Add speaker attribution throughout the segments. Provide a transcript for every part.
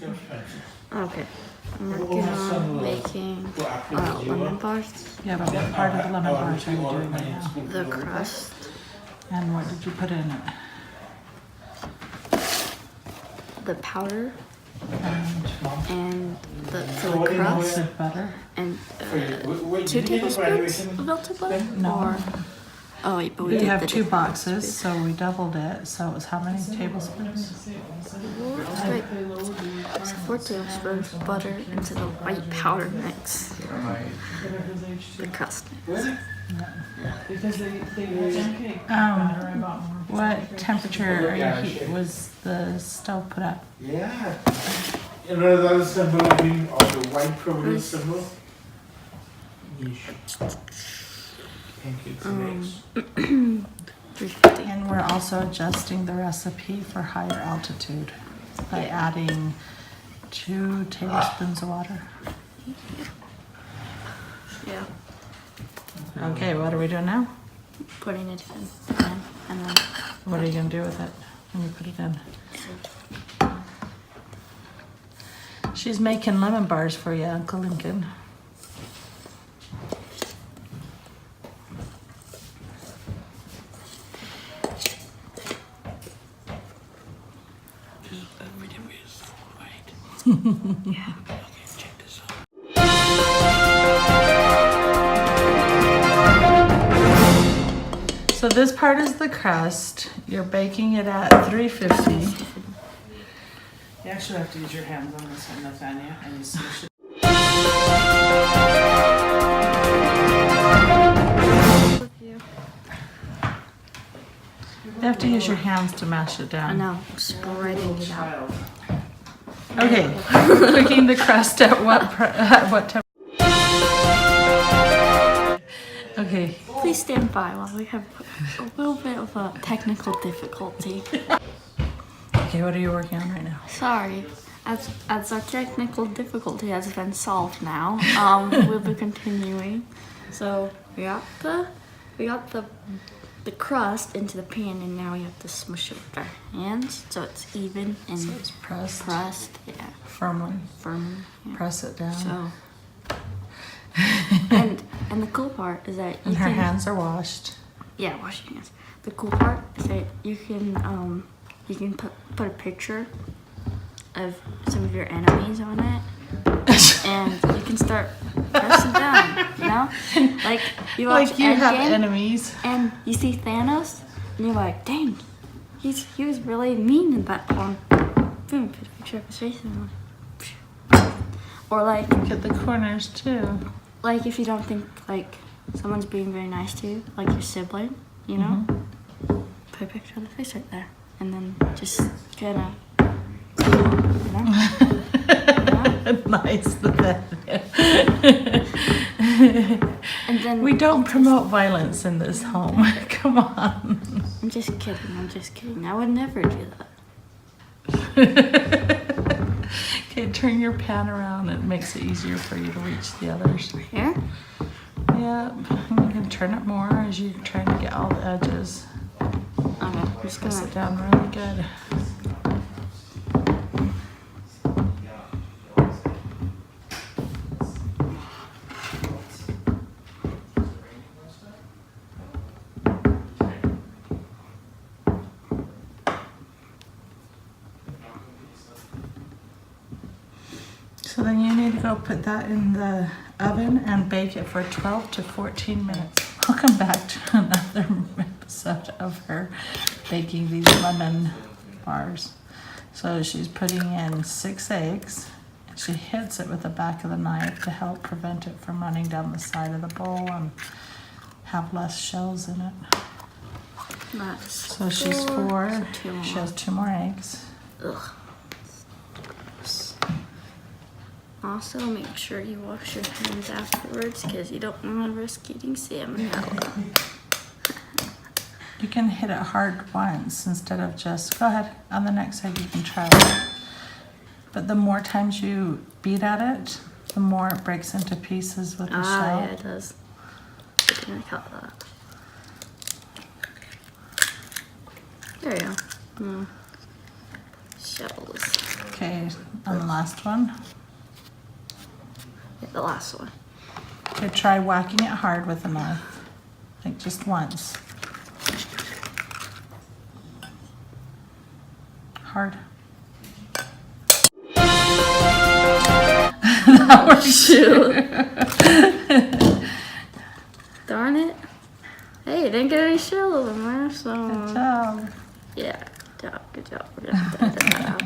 Speaker 1: Okay. I'm working on making lemon bars.
Speaker 2: Yeah, but what part of the lemon bars are you doing right now?
Speaker 1: The crust.
Speaker 2: And what did you put in it?
Speaker 1: The powder. And the
Speaker 2: Was
Speaker 1: crust.
Speaker 2: it butter?
Speaker 1: And 2 tablespoons of melted butter?
Speaker 2: No.
Speaker 1: Or, oh wait, but we
Speaker 2: We
Speaker 1: did
Speaker 2: have
Speaker 1: the
Speaker 2: 2 boxes, so we doubled it. So it was how many tablespoons?
Speaker 1: Wait, so 4 tablespoons of butter into the white powder mix. The crust mix.
Speaker 2: What temperature are you was the stove put at?
Speaker 3: Yeah. You know the other symbol I mean, or the white providence symbol? Pancakes and eggs.
Speaker 1: 350.
Speaker 2: And we're also adjusting the recipe for higher altitude by adding 2 tablespoons of water.
Speaker 1: Yeah.
Speaker 2: Okay, what are we doing now?
Speaker 1: Putting it in pan, and then
Speaker 2: What are you gonna do with it when you put it in? She's making lemon bars for you, Uncle Lincoln.
Speaker 1: yeah.
Speaker 2: So this part is the crust. You're baking it at 350.
Speaker 4: You actually have to use your hands on this one, Nathania, and you smush it.
Speaker 2: You have to use your hands to mash it
Speaker 1: I
Speaker 2: down.
Speaker 1: know, spreading it out.
Speaker 2: Okay, cooking the crust at what temperature? Okay.
Speaker 1: Please stand by while we have a little bit of a technical difficulty.
Speaker 2: Okay, what are you working on right now?
Speaker 1: Sorry, as our technical difficulty has been solved now, we'll be continuing. So we got the crust into the pan, and now we have to smush it with our hands so it's even and
Speaker 2: So it's pressed
Speaker 1: yeah,
Speaker 2: firmly.
Speaker 1: firm. Yeah.
Speaker 2: Press it down.
Speaker 1: So and the cool part is that you
Speaker 2: And her
Speaker 1: can
Speaker 2: hands are washed.
Speaker 1: yeah, wash your hands. The cool part is that you can put a picture of some of your enemies on it, and you can start pressing down. You know, like you watch
Speaker 2: Like you have
Speaker 1: Endgame,
Speaker 2: enemies.
Speaker 1: and you see Thanos, and you're like, dang, he was really mean in that one. Boom, put a picture of his face and or like
Speaker 2: Get the corners too.
Speaker 1: if you don't think like someone's being very nice to you, like your sibling, you know, put a picture of the face right there, and then just kind of, you know?
Speaker 2: Nice.
Speaker 1: And then
Speaker 2: We don't promote violence in this home. Come on.
Speaker 1: I'm just kidding. I would never do that.
Speaker 2: Okay, turn your pan around. It makes it easier for you to reach the others.
Speaker 1: Here?
Speaker 2: Yeah, you can turn it more as you're trying to get all the edges.
Speaker 1: Okay, I'm just
Speaker 2: Press
Speaker 1: gonna.
Speaker 2: it down really good. So then you need to go put that in the oven and bake it for 12 to 14 minutes. Welcome back to another episode of her baking these lemon bars. So she's putting in 6 eggs. And she hits it with the back of the knife to help prevent it from running down the side of the bowl and have less shells in it.
Speaker 1: That's
Speaker 2: So she's 4.
Speaker 1: so 2 more.
Speaker 2: She has 2 more eggs.
Speaker 1: Ugh. Also, make sure you wash your hands afterwards because you don't want to risk eating salmonella.
Speaker 2: You can hit it hard once instead of just, go ahead, on the next side you can try it. But the more times you beat at it, the more it breaks into pieces with the shell.
Speaker 1: Yeah, it does. I didn't cut that. There you go. eggshells.
Speaker 2: Okay, on the last one.
Speaker 1: Yeah, the last one.
Speaker 2: Okay, try whacking it hard with a knife. Like just once. Hard. That was
Speaker 1: Darn it. Hey, you didn't get any shells in there, so.
Speaker 2: Good job.
Speaker 1: Yeah, good job. We're gonna have to edit that out.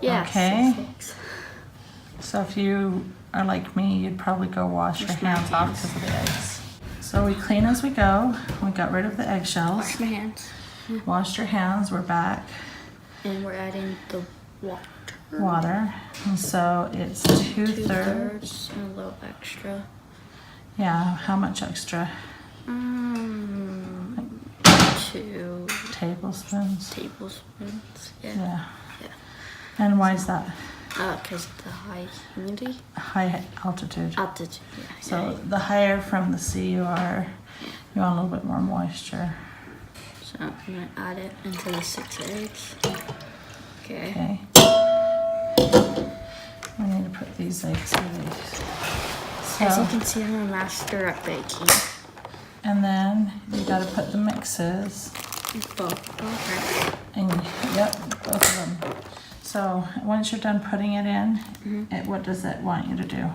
Speaker 1: Yeah,
Speaker 2: Okay.
Speaker 1: 6.
Speaker 2: So if you are like me, you'd probably go wash your
Speaker 1: Wash my
Speaker 2: hands off
Speaker 1: hands.
Speaker 2: because of the eggs. So we clean as we go. We got rid of the eggshells.
Speaker 1: Wash my hands.
Speaker 2: Washed your hands. We're back.
Speaker 1: And we're adding the water.
Speaker 2: Water. And so it's 2/3.
Speaker 1: 2/3 and a little extra.
Speaker 2: Yeah, how much extra?
Speaker 1: 2
Speaker 2: Tablespoons.
Speaker 1: tablespoons. Yeah.
Speaker 2: Yeah.
Speaker 1: Yeah.
Speaker 2: And why is that?
Speaker 1: Because the high humidity.
Speaker 2: High altitude.
Speaker 1: Altitude. Yeah.
Speaker 2: So the higher from the sea you are, you want a little bit more moisture.
Speaker 1: So I'm gonna add it into the 6 eggs. Okay.
Speaker 2: Okay. We need to put these eggs in these.
Speaker 1: As you
Speaker 2: So,
Speaker 1: can see, I'm a master at baking.
Speaker 2: and then you gotta put the mixes.
Speaker 1: Both. Okay.
Speaker 2: And yep, both of them. So once you're done putting it in, what does it want you to do?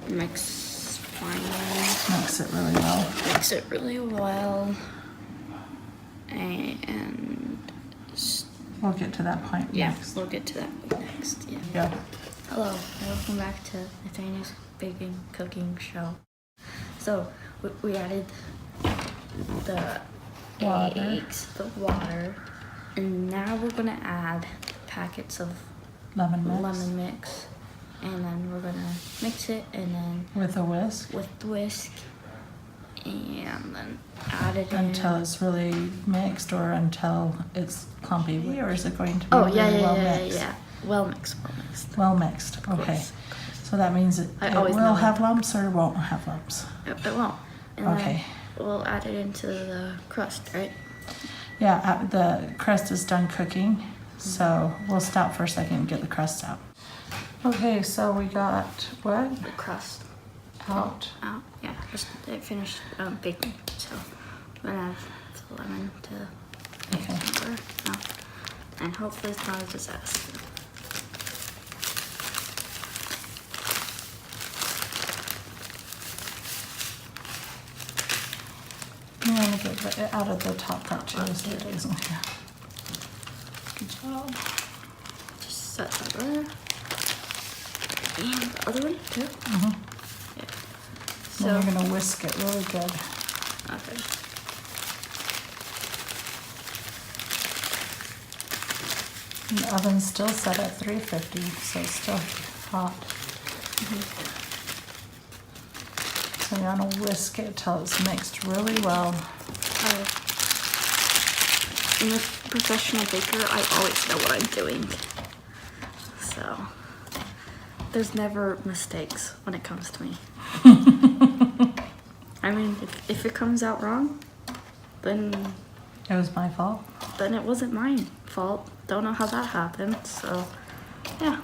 Speaker 1: Mix fine.
Speaker 2: Mix it really well.
Speaker 1: Mix it really well. And
Speaker 2: We'll get to that point
Speaker 1: yeah,
Speaker 2: next.
Speaker 1: we'll get to that next. Yeah.
Speaker 2: Go.
Speaker 1: Hello, welcome back to Nathaniel's Baking Cooking Show. So we added the
Speaker 2: Water.
Speaker 1: eggs, the water, and now we're gonna add packets of
Speaker 2: Lemon mix.
Speaker 1: lemon mix, and then we're gonna mix it, and then
Speaker 2: With a whisk
Speaker 1: with the whisk, and then add it
Speaker 2: until
Speaker 1: in.
Speaker 2: it's really mixed or until it's clumpy, or is it going to be
Speaker 1: Oh
Speaker 2: really
Speaker 1: yeah,
Speaker 2: well
Speaker 1: yeah,
Speaker 2: mixed?
Speaker 1: yeah. Well mixed.
Speaker 2: Well mixed.
Speaker 1: Of
Speaker 2: Okay.
Speaker 1: course.
Speaker 2: So that means it
Speaker 1: I always
Speaker 2: will
Speaker 1: know
Speaker 2: have
Speaker 1: that.
Speaker 2: lumps or it won't have lumps.
Speaker 1: It won't. And
Speaker 2: Okay.
Speaker 1: then we'll add it into the crust, right?
Speaker 2: Yeah, the crust is done cooking, so we'll stop for a second and get the crust out. Okay, so we got what
Speaker 1: The crust
Speaker 2: out?
Speaker 1: out. Yeah, just it finished baking. So we're gonna add the lemon to
Speaker 2: Okay.
Speaker 1: water now, and hopefully it's not a disaster.
Speaker 2: You want to get it out of the top part too, so it
Speaker 1: Okay.
Speaker 2: doesn't. Yeah. Good job.
Speaker 1: Just set that there. And the other one too.
Speaker 2: Mhm.
Speaker 1: Yeah.
Speaker 2: Then
Speaker 1: So
Speaker 2: you're gonna whisk it really good.
Speaker 1: okay.
Speaker 2: And the oven's still set at 350, so it's still hot. So you want to whisk it till it's mixed really well.
Speaker 1: I'm a professional baker. I always know what I'm doing. So there's never mistakes when it comes to me. I mean, if it comes out wrong, then
Speaker 2: It was my fault.
Speaker 1: it wasn't my fault. Don't know how that happened. So yeah.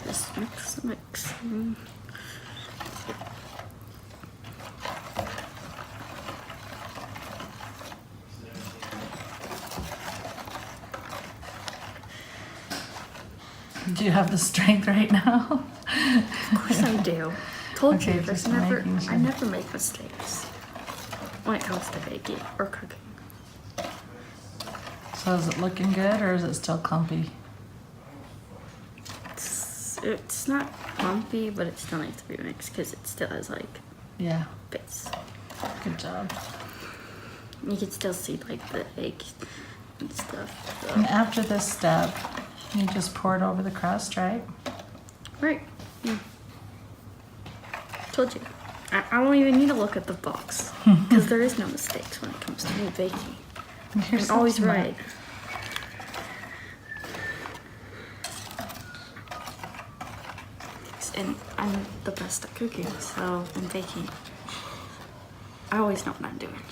Speaker 1: Just mix.
Speaker 2: Do you have the strength right now?
Speaker 1: Of course I do. Told
Speaker 2: Okay,
Speaker 1: you,
Speaker 2: just
Speaker 1: I
Speaker 2: making sure.
Speaker 1: never make mistakes when it comes to baking or cooking.
Speaker 2: So is it looking good or is it still clumpy?
Speaker 1: It's not clumpy, but it still needs to be mixed because it still has like
Speaker 2: Yeah,
Speaker 1: bits.
Speaker 2: good job.
Speaker 1: You can still see like the egg and stuff. So.
Speaker 2: And after this step, you just pour it over the crust, right?
Speaker 1: Right. Yeah. Told you. I don't even need to look at the box because there is no mistakes when it comes to me baking.
Speaker 2: You're
Speaker 1: I'm
Speaker 2: so
Speaker 1: always
Speaker 2: smart.
Speaker 1: right. and I'm the best at cooking, so, and baking. I always know what I'm doing.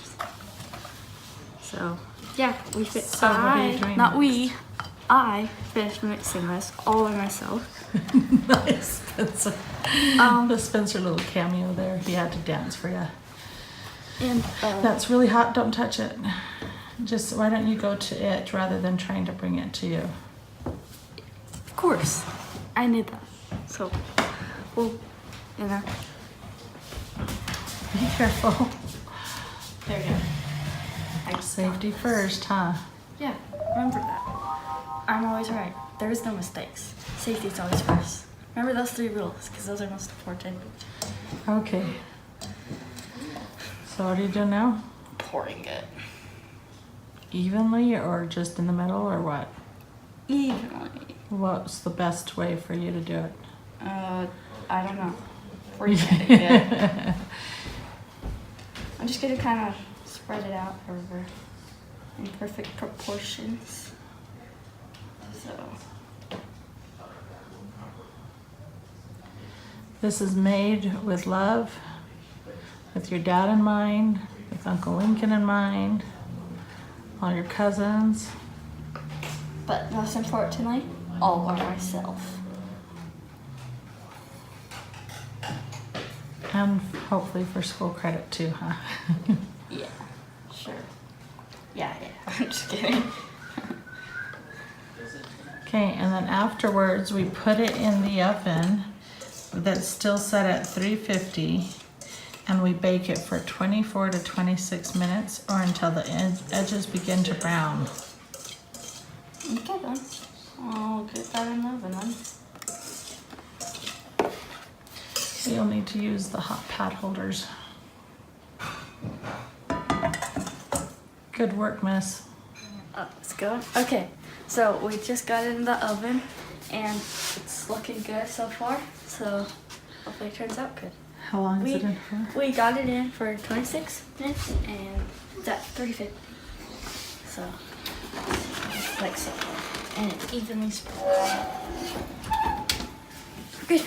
Speaker 1: So, yeah,
Speaker 2: So what are you doing
Speaker 1: I finished mixing this all by myself.
Speaker 2: Nice, Spencer. The Spencer little cameo there. He had to dance for you.
Speaker 1: And,
Speaker 2: That's really hot. Don't touch it. Just why don't you go to it rather than trying to bring it to you?
Speaker 1: of course, I knew that. So, well, you know.
Speaker 2: Be careful.
Speaker 1: There you go.
Speaker 2: Safety first, huh?
Speaker 1: Yeah, remember that. I'm always right. There is no mistakes. Safety is always first. Remember those 3 rules, because those are most important.
Speaker 2: Okay. So what are you doing now?
Speaker 1: Pouring it.
Speaker 2: Evenly or just in the middle or what?
Speaker 1: Evenly.
Speaker 2: What's the best way for you to do it?
Speaker 1: I don't know. Yeah. I'm just gonna kind of spread it out over in perfect proportions. So.
Speaker 2: This is made with love, with your dad in mind, with Uncle Lincoln in mind, all your cousins.
Speaker 1: But most importantly, all by myself.
Speaker 2: And hopefully for school credit too, huh?
Speaker 1: Yeah, sure. Yeah, I'm just kidding.
Speaker 2: Okay, and then afterwards we put it in the oven that's still set at 350 and we bake it for 24 to 26 minutes or until the edges begin to brown.
Speaker 1: Okay then. I'll get that in the oven then.
Speaker 2: So you'll need to use the hot pad holders. Good work, miss.
Speaker 1: It's going. Okay, so we just got it in the oven and it's looking good so far. So hopefully it turns out good.
Speaker 2: How long is it in for?
Speaker 1: We got it in for 26 minutes and it's at 350. So, like so. And it's evenly spread. Good.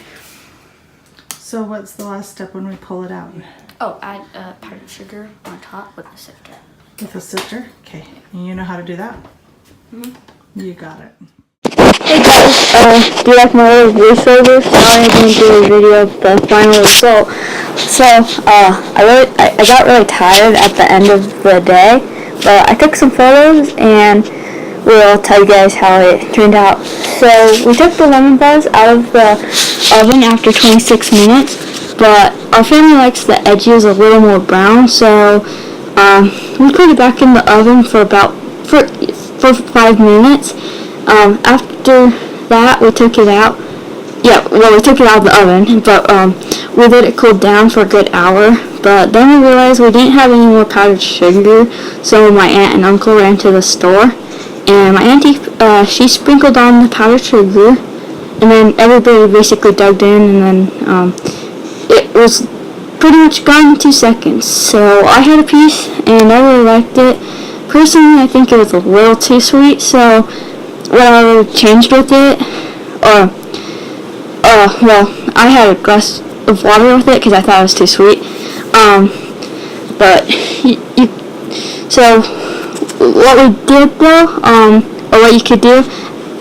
Speaker 2: So what's the last step when we pull it out?
Speaker 1: Oh, add powdered sugar on top with the sifter.
Speaker 2: With a sifter? Okay. You know how to do that?
Speaker 1: Mm-hmm.
Speaker 2: You got it.
Speaker 1: Hey guys, do you like my little voiceover? So I'm going to do a video of the final result. So, I got really tired at the end of the day, but I took some photos and we'll tell you guys how it turned out. So, we took the lemon bars out of the oven after 26 minutes, but our family likes the edges a little more brown, so we put it back in the oven for about 5 minutes. After that, we took it out. Yeah, well, we took it out of the oven, but we let it cool down for a good hour. But then we realized we didn't have any more powdered sugar, so my aunt and uncle ran to the store, and my auntie, she sprinkled on the powdered sugar, and then everybody basically dug in, and then it was pretty much gone in 2 seconds. So I had a piece, and I really liked it. Personally, I think it was a little too sweet, so what I would changed with it, well, I had a glass of water with it because I thought it was too sweet. But so what we did though, or what you could do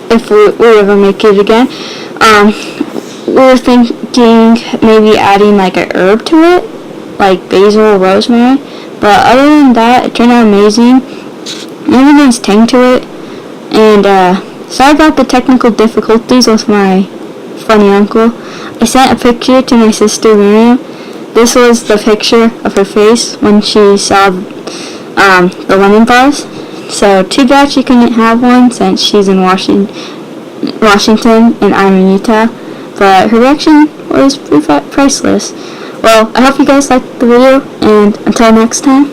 Speaker 1: if we ever make it again, we were thinking maybe adding like a herb to it, like basil or rosemary. But other than that, it turned out amazing. Everything's tang to it. And sorry about the technical difficulties with my funny uncle. I sent a picture to my sister Miriam. This was the picture of her face when she saw the lemon bars. So too bad she couldn't have one since she's in Washington and I'm in Utah. But her reaction was priceless. Well, I hope you guys liked the video, and until next time.